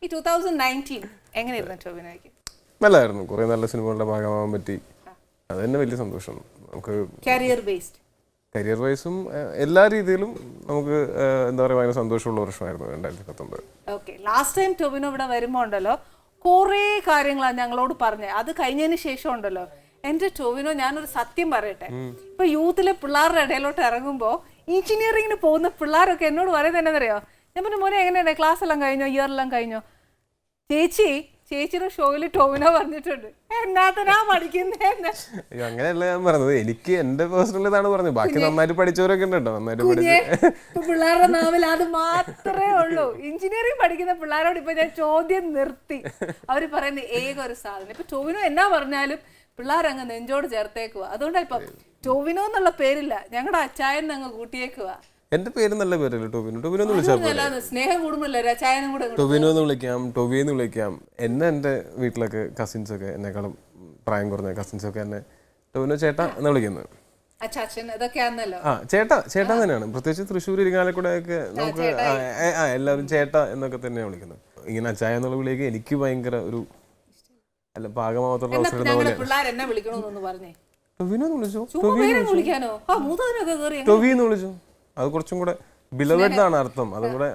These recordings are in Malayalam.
ഈ 2019 എങ്ങനെയായിരുന്നു ടോവിനോയ്ക്ക്? നല്ലായിരുന്നു, കുറേ നല്ല സിനിമകളുടെ ഭാഗമാകാൻ പറ്റി. അത് തന്നെ വലിയ സന്തോഷം. നമുക്ക് കരിയർ വൈസും എല്ലാ രീതിയിലും നമുക്ക് എന്താ പറയുക ഭയങ്കര സന്തോഷമുള്ള വർഷമായിരുന്നു 2019. ഓക്കെ, ലാസ്റ്റ് ടൈം ടോവിനോ ഇവിടെ വരുമ്പോൾ ഉണ്ടല്ലോ കുറേ കാര്യങ്ങളാണ് ഞങ്ങളോട് പറഞ്ഞത്. അത് കഴിഞ്ഞതിന് ശേഷം ഉണ്ടല്ലോ എൻ്റെ ടോവിനോ, ഞാനൊരു സത്യം പറയട്ടെ, ഇപ്പൊ യൂത്തിലെ പിള്ളേരുടെ ഇടയിലോട്ട് ഇറങ്ങുമ്പോൾ എഞ്ചിനീയറിങ്ങിന് പോകുന്ന പിള്ളേരൊക്കെ എന്നോട് പറയുന്നത് എന്നറിയോ, ഞാൻ പറഞ്ഞു മോനെ എങ്ങനെയാണ് ക്ലാസ് എല്ലാം കഴിഞ്ഞോ, ഇയർ എല്ലാം കഴിഞ്ഞോ? ചേച്ചിയുടെ ഷോയിൽ ടോവിനോ പറഞ്ഞിട്ടുണ്ട് എന്നാത്തിനാ പഠിക്കുന്നേ. അങ്ങനെയല്ല ഞാൻ പറഞ്ഞത്, എനിക്ക് എന്റെ പേഴ്സണൽ ഇതാണ് പറഞ്ഞത്. ബാക്കി നന്നായിട്ട് പഠിച്ചവരൊക്കെ ഉണ്ട് കേട്ടോ, നന്നായിട്ട് പിള്ളേരുടെ നാവിൽ അത് മാത്രമേ ഉള്ളൂ. എഞ്ചിനീയറിംഗ് പഠിക്കുന്ന പിള്ളേരോട് ഇപ്പൊ ഞാൻ ചോദ്യം നിർത്തി. അവര് പറയുന്ന ഏക ഒരു സാധനം, ഇപ്പൊ ടോവിനോ എന്നാ പറഞ്ഞാലും പിള്ളേരങ്ങ് നെഞ്ചോട് ചേർത്തേക്കുക. അതുകൊണ്ടാ ഇപ്പൊ ടോവിനോ എന്നുള്ള പേരില്ല, ഞങ്ങളുടെ അച്ചായൻ അങ്ങ് കൂട്ടിയേക്കുക. എന്റെ പേര് നല്ല പേരല്ലേ ടോവിനോ. ടോവിനോ എന്ന് വിളിച്ചാൽ സ്നേഹം കൂടുമല്ലോ, അച്ചായനും കൂടെ ടോവിനോ എന്ന് വിളിക്കാം, ടോവിന്ന് വിളിക്കാം. എന്നെ എൻ്റെ വീട്ടിലൊക്കെ കസിൻസൊക്കെ എന്നെക്കാളും പ്രായം കുറഞ്ഞ കസിൻസൊക്കെ എന്നെ ടോവിനോ ചേട്ടാ എന്ന് വിളിക്കുന്നത്. ചേട്ടാ തന്നെയാണ്. പ്രത്യേകിച്ച് തൃശ്ശൂർ ഇരിങ്ങാലക്കുടയൊക്കെ നമുക്ക് എല്ലാവരും ചേട്ടാ എന്നൊക്കെ തന്നെയാണ് വിളിക്കുന്നത്. ഇങ്ങനെ അച്ചായ എന്നുള്ള വിളിയൊക്കെ എനിക്ക് ഭയങ്കര ഒരു അല്ല പാകമാവത്തുള്ള അവസരം ടൊവിനോ എന്ന് വിളിച്ചു. ടൊവി എന്ന് വിളിച്ചു. അത് കുറച്ചും കൂടെ ബിലവഡ് ആണ് അർത്ഥം. അതുകൂടെ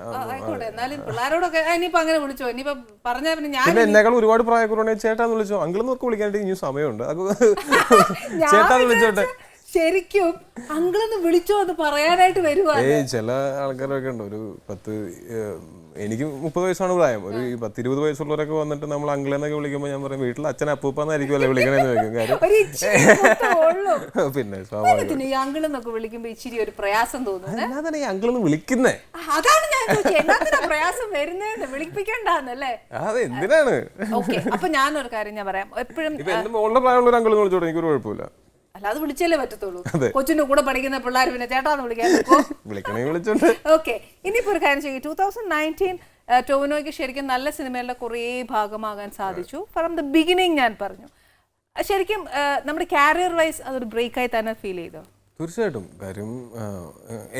പിന്നെ എന്നെക്കാൾ ഒരുപാട് പ്രായക്കുറവാണ് ചേട്ടാന്ന് വിളിച്ചോ, അങ്കിളെന്നൊക്കെ വിളിക്കാനായിട്ട് ഇനി സമയമുണ്ട്. ചേട്ടാന്ന് വിളിച്ചോട്ടെ. ശരിക്കും അങ്കിളെന്ന് വിളിച്ചോ എന്ന് പറയാനായിട്ട് വരുവാ. ചില ആൾക്കാരൊക്കെ ഉണ്ട്, ഒരു 10 എനിക്ക് 30 വയസ്സാണ് പ്രായം, ഒരു 10-20 വയസ്സുള്ളവരൊക്കെ വന്നിട്ട് നമ്മൾ അങ്കിളെന്നൊക്കെ വിളിക്കുമ്പോൾ ഞാൻ പറയും വീട്ടിൽ അച്ഛൻ അപ്പൂപ്പാന്നായിരിക്കുമല്ലേ വിളിക്കണേന്ന് ചോദിക്കും. കാര്യം പിന്നെ സ്വാഭാവികം ഈ അങ്കിളെന്നൊക്കെ വിളിക്കുമ്പോ ഇച്ചിരി ഒരു പ്രയാസം തോന്നുന്നു. അതാണ് ഈ അങ്കിളെന്ന് വിളിക്കുന്നേ. അതാണ് ഞാൻ പ്രയാസം വരുന്നേന്ന് വിളിപ്പിക്കണ്ടല്ലേ. അതെ, എന്തിനാണ്? ഓക്കെ, അപ്പൊ ഞാനൊരു കാര്യം ഞാൻ പറയാം. എപ്പോഴും എന്റെ മോളുടെ പ്രായമുള്ള ഒരു അങ്കിളെന്ന് വിളിച്ചോട്ടെ, എനിക്കൊരു കുഴപ്പമില്ല. അല്ലാതെ വിളിച്ചല്ലേ പറ്റത്തുള്ളൂ. കൊച്ചിന്റെ കൂടെ പഠിക്കുന്ന പിള്ളേർ പിന്നെ ചേട്ടാന്ന് വിളിക്കാൻ. ഓക്കെ, ഇനിയിപ്പോ ഒരു കാര്യം ചെയ്യും. 2019 ടോവിനോയ്ക്ക് ശരിക്കും നല്ല സിനിമകളുടെ കുറേ ഭാഗമാകാൻ സാധിച്ചു. ഫ്രം ദ ബിഗിനിങ് ഞാൻ പറഞ്ഞു. ശരിക്കും നമ്മുടെ കാരിയർ വൈസ് അതൊരു ബ്രേക്കായി തന്നെ ഫീൽ ചെയ്തോ? തീർച്ചയായിട്ടും. കാര്യം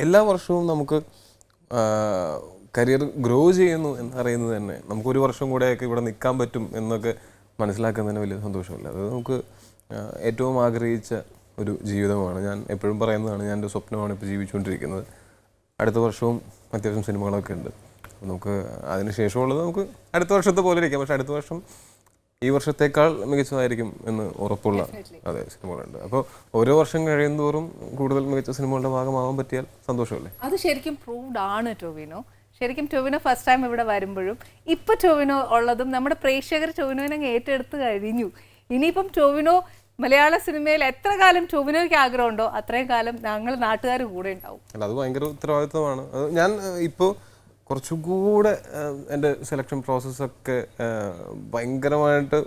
എല്ലാ വർഷവും നമുക്ക് കരിയർ ഗ്രോ ചെയ്യുന്നു എന്നറിയുന്നത് തന്നെ, നമുക്കൊരു വർഷം കൂടെയൊക്കെ ഇവിടെ നിൽക്കാൻ പറ്റും എന്നൊക്കെ മനസ്സിലാക്കുന്നതിന് വലിയ സന്തോഷമില്ല. അത് നമുക്ക് ഏറ്റവും ആഗ്രഹിച്ച ഒരു ജീവിതമാണ്. ഞാൻ എപ്പോഴും പറയുന്നതാണ്, ഞാൻ എൻ്റെ സ്വപ്നമാണ് ഇപ്പോൾ ജീവിച്ചുകൊണ്ടിരിക്കുന്നത്. അടുത്ത വർഷവും അത്യാവശ്യം സിനിമകളൊക്കെ ഉണ്ട്. നമുക്ക് അതിന് ശേഷമുള്ളത് നമുക്ക് അടുത്ത വർഷത്തെ പോലെ ഇരിക്കാം, പക്ഷെ അടുത്ത വർഷം ഈ വർഷത്തേക്കാൾ മികച്ചതായിരിക്കും എന്ന് ഉറപ്പുള്ള അതെ സിനിമകളുണ്ട്. അപ്പോൾ ഓരോ വർഷം കഴിയുന്തോറും കൂടുതൽ മികച്ച സിനിമകളുടെ ഭാഗമാവാൻ പറ്റിയാൽ സന്തോഷമല്ലേ? അത് ശരിക്കും പ്രൂവ്ഡ് ആണ് ടോവിനോ. ശരിക്കും ടോവിനോ ഫസ്റ്റ് ടൈം ഇവിടെ വരുമ്പോഴും ഇപ്പൊ ടോവിനോ ഉള്ളതും നമ്മുടെ പ്രേക്ഷകർ ടോവിനോനെ ഏറ്റെടുത്ത് കഴിഞ്ഞു. ഇനിയിപ്പം ടോവിനോ മലയാള സിനിമയിൽ എത്ര കാലം ടോവിനോയ്ക്ക് ആഗ്രഹമുണ്ടോ അത്രയും കാലം ഞങ്ങൾ നാട്ടുകാർ കൂടെ ഉണ്ടാവും. അല്ല, അത് ഭയങ്കര ഉത്തരവാദിത്വമാണ്. ഞാൻ ഇപ്പോൾ കുറച്ചും കൂടെ എൻ്റെ സെലക്ഷൻ പ്രോസസ്സൊക്കെ ഭയങ്കരമായിട്ട്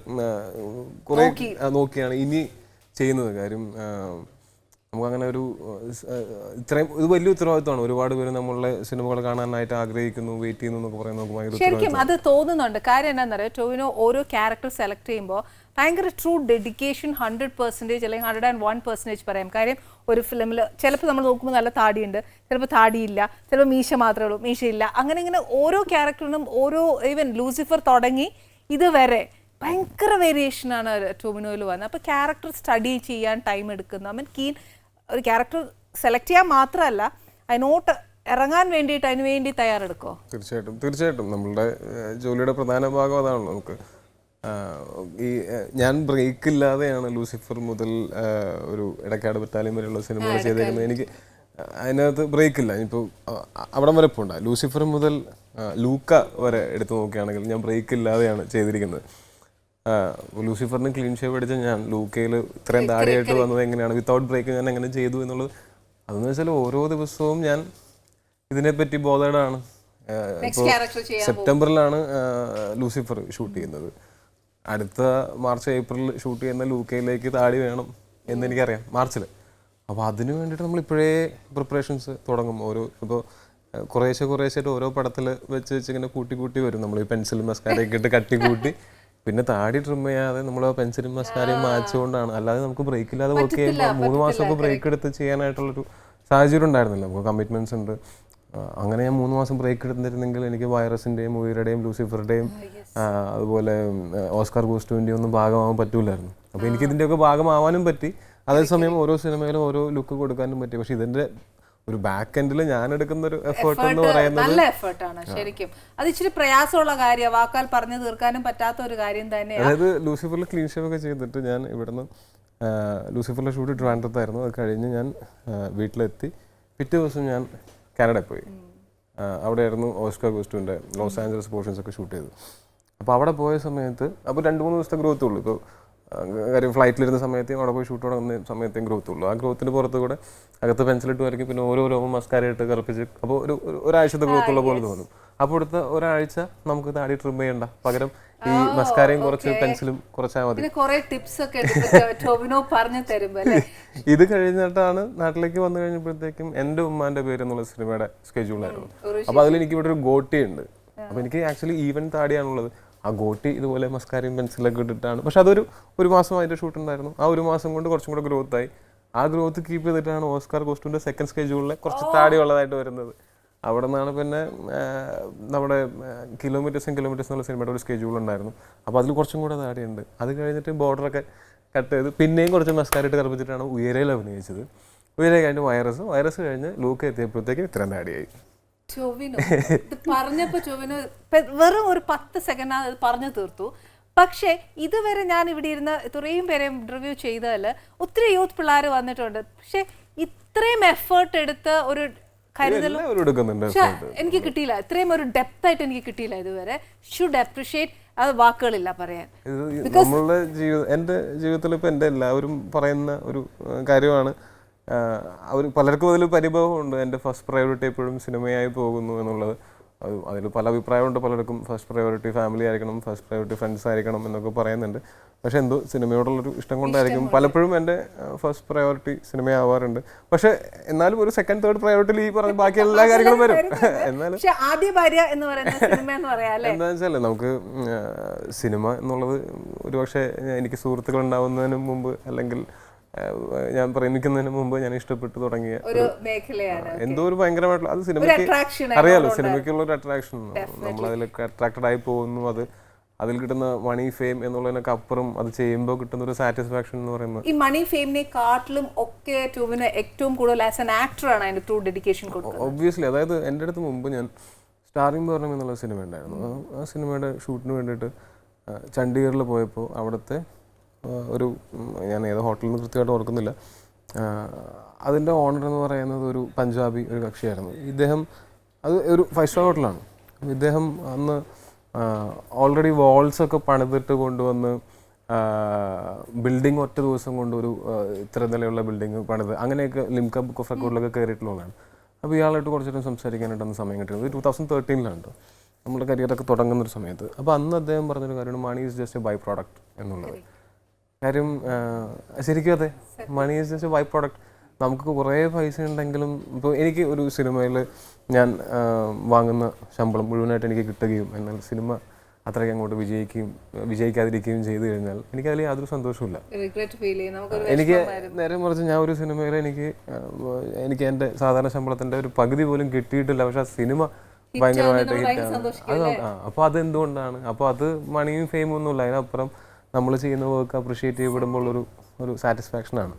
കുറേ നോക്കിയാണ് ഇനി ചെയ്യുന്നത്. കാര്യം നമുക്കങ്ങനെ ഒരു ഇത്രയും ഇത് വലിയ ഉത്തരവാദിത്വമാണ്. ഒരുപാട് പേര് നമ്മളുടെ സിനിമകൾ കാണാനായിട്ട് ആഗ്രഹിക്കുന്നു, വെയിറ്റ് ചെയ്യുന്നു എന്നൊക്കെ പറയുന്നത് നമുക്ക് ഭയങ്കര ശരിക്കും അത് തോന്നുന്നുണ്ട്. കാര്യം എന്താണെന്നറിയോ, ടോവിനോ ഓരോ ക്യാരക്ടർ സെലക്ട് ചെയ്യുമ്പോൾ ഭയങ്കര ട്രൂ ഡെഡിക്കേഷൻ 100% അല്ലെങ്കിൽ 101% പറയാം. കാര്യം ഒരു ഫിലിമിൽ ചിലപ്പോൾ നമ്മൾ നോക്കുമ്പോൾ നല്ല താടിയുണ്ട്, ചിലപ്പോൾ താടിയില്ല, ചിലപ്പോൾ മീശ മാത്രമേ ഉള്ളൂ, മീശയില്ല. അങ്ങനെ ഇങ്ങനെ ഓരോ ക്യാരക്ടറിനും ഓരോ ഈവൻ ലൂസിഫർ തുടങ്ങി ഇതുവരെ ഭയങ്കര വേരിയേഷനാണ് ടോവിനോയിൽ വന്നത്. അപ്പോൾ ക്യാരക്ടർ സ്റ്റഡി ചെയ്യാൻ ടൈം എടുക്കുന്നു. കീൻ ഒരു ക്യാരക്ടർ സെലക്ട് ചെയ്യാൻ മാത്രമല്ല അതിനോട്ട് ഇറങ്ങാൻ വേണ്ടിയിട്ട് അതിന് വേണ്ടി തയ്യാറെടുക്കുമോ? തീർച്ചയായിട്ടും നമ്മളുടെ ജോലിയുടെ പ്രധാന ഭാഗം അതാണല്ലോ. നമുക്ക് ഈ ഞാൻ ബ്രേക്ക് ഇല്ലാതെയാണ് ലൂസിഫർ മുതൽ ഒരു ഇടക്കാട് ബറ്റാലിയൻ വരെയുള്ള സിനിമകൾ ചെയ്തേക്കുന്നത്. എനിക്ക് അതിനകത്ത് ബ്രേക്ക് ഇല്ല. ഇപ്പോൾ അവിടം വരെ പോകണ്ട. ലൂസിഫർ മുതൽ ലൂക്ക വരെ എടുത്തു നോക്കുകയാണെങ്കിൽ ഞാൻ ബ്രേക്ക് ഇല്ലാതെയാണ് ചെയ്തിരിക്കുന്നത്. ലൂസിഫറിന് ക്ലീൻ ഷേവ് അടിച്ച ഞാൻ ലൂക്കയിൽ ഇത്രയും താടിയായിട്ട് വന്നത് എങ്ങനെയാണ്, വിത്തൗട്ട് ബ്രേക്ക് ഞാൻ എങ്ങനെ ചെയ്തു എന്നുള്ളത്. അതെന്ന് വെച്ചാൽ ഓരോ ദിവസവും ഞാൻ ഇതിനെപ്പറ്റി ബോധേഡാണ്. ഇപ്പോൾ സെപ്റ്റംബറിലാണ് ലൂസിഫർ ഷൂട്ട് ചെയ്യുന്നത്. അടുത്ത മാർച്ച് ഏപ്രിൽ ഷൂട്ട് ചെയ്യുന്ന ലൂക്കയിലേക്ക് താടി വേണം എന്നെനിക്കറിയാം, മാർച്ചിൽ. അപ്പോൾ അതിന് വേണ്ടിയിട്ട് നമ്മൾ ഇപ്പോഴേ പ്രിപ്പറേഷൻസ് തുടങ്ങും. ഇപ്പോൾ കുറേശ്ശായിട്ട് ഓരോ പടത്തിൽ വെച്ച് ഇങ്ങനെ കൂട്ടി വരും. നമ്മൾ ഈ പെൻസിലും മസ്കാരയൊക്കെ ഇട്ട് കട്ടി കൂട്ടി പിന്നെ താടി ട്രിം ചെയ്യാതെ നമ്മൾ ആ പെൻസിലും മസ്കാരയും മാച്ചുകൊണ്ടാണ്. അല്ലാതെ നമുക്ക് ബ്രേക്ക് ഇല്ലാതെ വർക്ക് ചെയ്യുമ്പോൾ 3 മാസമൊക്കെ ബ്രേക്ക് എടുത്ത് ചെയ്യാനായിട്ടുള്ളൊരു സാഹചര്യം ഉണ്ടായിരുന്നില്ല. നമുക്ക് കമ്മിറ്റ്മെൻറ്റ്സ് ഉണ്ട്. അങ്ങനെ ഞാൻ 3 മാസം ബ്രേക്ക് എടുത്തിരുന്നെങ്കിൽ എനിക്ക് വൈറസിൻ്റെയും ഉയരുടെയും ലൂസിഫറുടെയും അതുപോലെ ഓസ്കാർ ഗൂസ്റ്റോൻ്റെയും ഒന്നും ഭാഗമാവാൻ പറ്റൂലായിരുന്നു. അപ്പോൾ എനിക്ക് ഇതിൻ്റെയൊക്കെ ഭാഗമാവാനും പറ്റി, അതേസമയം ഓരോ സിനിമയിലും ഓരോ ലുക്ക് കൊടുക്കാനും പറ്റി. പക്ഷെ ഇതിൻ്റെ ഒരു ബാക്ക് എൻഡിൽ ഞാൻ എടുക്കുന്ന ഒരു എഫേർട്ട് എന്ന് പറയുന്നത് നല്ല എഫേർട്ടാണ് ശരിക്കും. അത് ഇച്ചിരി പ്രയാസമുള്ള കാര്യമാണ്, വാക്കാൽ പറഞ്ഞു തീർക്കാനും പറ്റാത്ത ഒരു കാര്യം തന്നെയാണ്. അതായത് ലൂസിഫറിൽ ക്ലീൻ ഷേവ് ഒക്കെ ചെയ്തിട്ട് ഞാൻ ഇവിടുന്ന് ലൂസിഫറിലെ ഷൂട്ട് ട്രിവാൻഡ്രത്തായിരുന്നു. അത് കഴിഞ്ഞ് ഞാൻ വീട്ടിലെത്തി പിറ്റേ ദിവസം ഞാൻ കാനഡ പോയി. അവിടെയായിരുന്നു ഓസ്കാർ ഗൂസ്റ്റോൻ്റെ ലോസ് ആഞ്ചലസ് പോർഷൻസ് ഒക്കെ ഷൂട്ട് ചെയ്തു. അപ്പോൾ അവിടെ പോയ സമയത്ത് അപ്പോൾ 2-3 ദിവസത്തെ ഗ്രോത്ത് ഉള്ളൂ. ഇപ്പോൾ കാര്യം ഫ്ലൈറ്റിലിരുന്ന സമയത്തേയും അവിടെ പോയി ഷൂട്ട് തുടങ്ങുന്ന സമയത്തേയും ഗ്രോത്ത് ഉള്ളൂ. ആ ഗ്രോത്തിന് പുറത്ത് കൂടെ അകത്ത് പെൻസിലിട്ട് വരയ്ക്കും, പിന്നെ ഓരോ രോമം മസ്കാരയിട്ട് കറുപ്പിച്ച്, അപ്പോൾ ഒരാഴ്ചത്തെ ഗ്രോത്ത് ഉള്ള പോലെ തോന്നും. അപ്പോൾ അടുത്ത ഒരാഴ്ച നമുക്ക് താടി ട്രിം ചെയ്യണ്ട, പകരം ഈ മസ്കാരയും കുറച്ച് പെൻസിലും കുറച്ചാൽ മതി. ഇത് കഴിഞ്ഞിട്ടാണ് നാട്ടിലേക്ക് വന്നു കഴിഞ്ഞപ്പോഴത്തേക്കും എൻ്റെ ഉമ്മാൻ്റെ പേര് എന്നുള്ള സിനിമയുടെ സ്കെഡ്യൂളായിരുന്നു. അപ്പോൾ അതിൽ എനിക്ക് ഇവിടെ ഒരു ഗോട്ടി ഉണ്ട്. അപ്പോൾ എനിക്ക് ആക്ച്വലി ഈവൻ താടിയാണുള്ളത്. ആ ഗോട്ടി ഇതുപോലെ മസ്കാരയും പെൻസിലൊക്കെ ഇട്ടിട്ടാണ്. പക്ഷെ ഒരു മാസം അതിൻ്റെ ഷൂട്ട് ഉണ്ടായിരുന്നു. ആ ഒരു മാസം കൊണ്ട് കുറച്ചും കൂടെ ഗ്രോത്ത് ആയി. ആ ഗ്രോത്ത് കീപ്പ് ചെയ്തിട്ടാണ് ഓസ്കാർ ഗൂസ്റ്റോൻ്റെ സെക്കൻഡ് സ്കെഡ്യൂളിൽ കുറച്ച് താടി ഉള്ളതായിട്ട് വരുന്നത്. അവിടെ നിന്നാണ് പിന്നെ നമ്മുടെ കിലോമീറ്റേഴ്സ് എന്നുള്ള സിനിമയുടെ ഒരു സ്കെഡ്യൂൾ ഉണ്ടായിരുന്നു. അപ്പോൾ അതിൽ കുറച്ചും കൂടെ താടിയുണ്ട്. അത് കഴിഞ്ഞിട്ട് ബോർഡറൊക്കെ കട്ട് ചെയ്ത് പിന്നെയും കുറച്ച് മസ്കാരയിട്ട് കറുപ്പിച്ചിട്ടാണ് ഉയരയിൽ അഭിനയിച്ചത്. ഉയരെ കഴിഞ്ഞ് വൈറസ് കഴിഞ്ഞ് ലൂക്ക് എത്തിയപ്പോഴത്തേക്കും ഇത്രയും താടിയായി. ടൊവിനോ ഇത് പറഞ്ഞപ്പോ ടൊവിനോ വെറും ഒരു 10 സെക്കൻഡ് അത് പറഞ്ഞു തീർത്തു. പക്ഷേ ഇതുവരെ ഞാൻ ഇവിടെ ഇരുന്ന് ഇത്രയും പേരെ ഇന്റർവ്യൂ ചെയ്താൽ ഒത്തിരി യൂത്ത് പിള്ളേർ വന്നിട്ടുണ്ട്. പക്ഷെ ഇത്രയും എഫേർട്ട് എടുത്ത് ഒരു കരുതലും എനിക്ക് കിട്ടിയില്ല. ഇത്രയും ഒരു ഡെപ്ത് ആയിട്ട് എനിക്ക് കിട്ടിയില്ല ഇതുവരെ. Should appreciate. അത് വാക്കുകളില്ല പറയാൻ. നമ്മളുടെ എൻ്റെ ജീവിതത്തിൽ ഇപ്പം എൻ്റെ എല്ലാവരും പറയുന്ന ഒരു കാര്യമാണ്. അവർ പലർക്കും അതിൽ പരിഭവമുണ്ട്. എൻ്റെ ഫസ്റ്റ് പ്രയോറിറ്റി എപ്പോഴും സിനിമയായി പോകുന്നു എന്നുള്ളത്. അതിൽ പല അഭിപ്രായമുണ്ട്. പലർക്കും ഫസ്റ്റ് പ്രയോറിറ്റി ഫാമിലി ആയിരിക്കണം, ഫസ്റ്റ് പ്രയോറിറ്റി ഫ്രണ്ട്സ് ആയിരിക്കണം എന്നൊക്കെ പറയുന്നുണ്ട്. പക്ഷെ എന്തോ സിനിമയോടുള്ളൊരു ഇഷ്ടം കൊണ്ടായിരിക്കും പലപ്പോഴും എൻ്റെ ഫസ്റ്റ് പ്രയോറിറ്റി സിനിമയാവാറുണ്ട്. പക്ഷെ എന്നാലും ഒരു സെക്കൻഡ് തേർഡ് പ്രയോറിറ്റിയിൽ ഈ പറഞ്ഞ ബാക്കി എല്ലാ കാര്യങ്ങളും വരും. എന്നാലും എന്താ വെച്ചാൽ നമുക്ക് സിനിമ എന്നുള്ളത് ഒരുപക്ഷെ എനിക്ക് സുഹൃത്തുക്കൾ ഉണ്ടാവുന്നതിന് മുമ്പ് അല്ലെങ്കിൽ ഞാൻ പ്രേമിക്കുന്നതിന് മുമ്പ് ഞാൻ ഇഷ്ടപ്പെട്ടു തുടങ്ങിയ ഒരു മേഖലയാണ്. എന്തോ ഒരു ഭയങ്കരമായിട്ടുള്ള അത് സിനിമയ്ക്ക് അറിയാലോ, സിനിമയ്ക്കുള്ള ഒരു അട്രാക്ഷൻ. നമ്മൾ അതിലൊക്കെ അട്രാക്റ്റഡ് ആയി പോകുന്നു. അതിൽ കിട്ടുന്ന മണി ഫെയിം എന്നുള്ളതിനൊക്കെ അപ്പുറം അത് ചെയ്യുമ്പോൾ കിട്ടുന്ന ഒരു സാറ്റിസ്ഫാക്ഷൻ എന്ന് പറയുന്നത് ഈ മണി ഫെയിമിനെക്കാട്ടിലും ഒക്കെ ടൊവിനോ ഏറ്റവും കൂടുതൽ ആസ് ആൻ ആക്ടറാണ് അതിന്റെ ട്രൂ ഡെഡിക്കേഷൻ കൊടുക്കുന്നത്. ഒബ്വിയസ്ലി. അതായത് എൻ്റെ അടുത്ത് മുമ്പ് ഞാൻ സ്റ്റാറിംഗ് പൗർണമി എന്നുള്ള സിനിമ ഉണ്ടായിരുന്നു. ആ സിനിമയുടെ ഷൂട്ടിന് വേണ്ടിയിട്ട് ചണ്ഡീഗറിൽ പോയപ്പോൾ അവിടുത്തെ ഒരു ഞാൻ ഏതോ ഹോട്ടലിൽ നിന്ന് കൃത്യമായിട്ട് ഓർക്കുന്നില്ല, അതിൻ്റെ ഓണർ എന്ന് പറയുന്നത് ഒരു പഞ്ചാബി ഒരു കക്ഷിയായിരുന്നു. ഇദ്ദേഹം അത് ഒരു 5 സ്റ്റാർ ഹോട്ടലാണ്. ഇദ്ദേഹം അന്ന് ഓൾറെഡി വാൾസൊക്കെ പണിതിട്ട് കൊണ്ടുവന്ന് ബിൽഡിംഗ് ഒറ്റ ദിവസം കൊണ്ട് ഒരു ഇത്ര നിലയുള്ള ബിൽഡിംഗ് പണിത് അങ്ങനെയൊക്കെ ലിംക ബുക്ക് ഓഫ് റെക്കോർഡിലൊക്കെ കയറിയിട്ടുള്ളതാണ്. അപ്പോൾ ഇയാളായിട്ട് കുറച്ചേരം സംസാരിക്കാനായിട്ടൊന്ന് സമയം കിട്ടിയത് 2013 നമ്മുടെ കരിയറൊക്കെ തുടങ്ങുന്നൊരു സമയത്ത്. അപ്പോൾ അന്ന് അദ്ദേഹം പറഞ്ഞൊരു കാര്യമാണ് money is just a byproduct എന്നുള്ളത്. കാര്യം ശരിക്കും അതെ, money is just a byproduct. നമുക്ക് കുറേ പൈസ ഉണ്ടെങ്കിലും ഇപ്പോൾ എനിക്ക് ഒരു സിനിമയിൽ ഞാൻ വാങ്ങുന്ന ശമ്പളം മുഴുവനായിട്ട് എനിക്ക് കിട്ടുകയും എന്നാൽ സിനിമ അത്രയ്ക്ക് അങ്ങോട്ട് വിജയിക്കാതിരിക്കുകയും ചെയ്തു കഴിഞ്ഞാൽ എനിക്കതിൽ യാതൊരു സന്തോഷമില്ല. എനിക്ക് നേരെ മറിച്ച് ഞാൻ ഒരു സിനിമയിൽ എനിക്ക് എൻ്റെ സാധാരണ ശമ്പളത്തിൻ്റെ ഒരു പകുതി പോലും കിട്ടിയിട്ടില്ല. പക്ഷെ ആ സിനിമ ഭയങ്കരമായിട്ട് ഹിറ്റാണ്. അപ്പോൾ അതെന്തുകൊണ്ടാണ്? അപ്പോൾ അത് മണിയും ഫെയിമും ഒന്നുമില്ല. അതിനപ്പുറം നമ്മൾ ചെയ്യുന്ന വർക്ക് അപ്രിഷിയേറ്റ് ചെയ്യപ്പെടുമ്പോൾ ഒരു സാറ്റിസ്ഫാക്ഷനാണ്.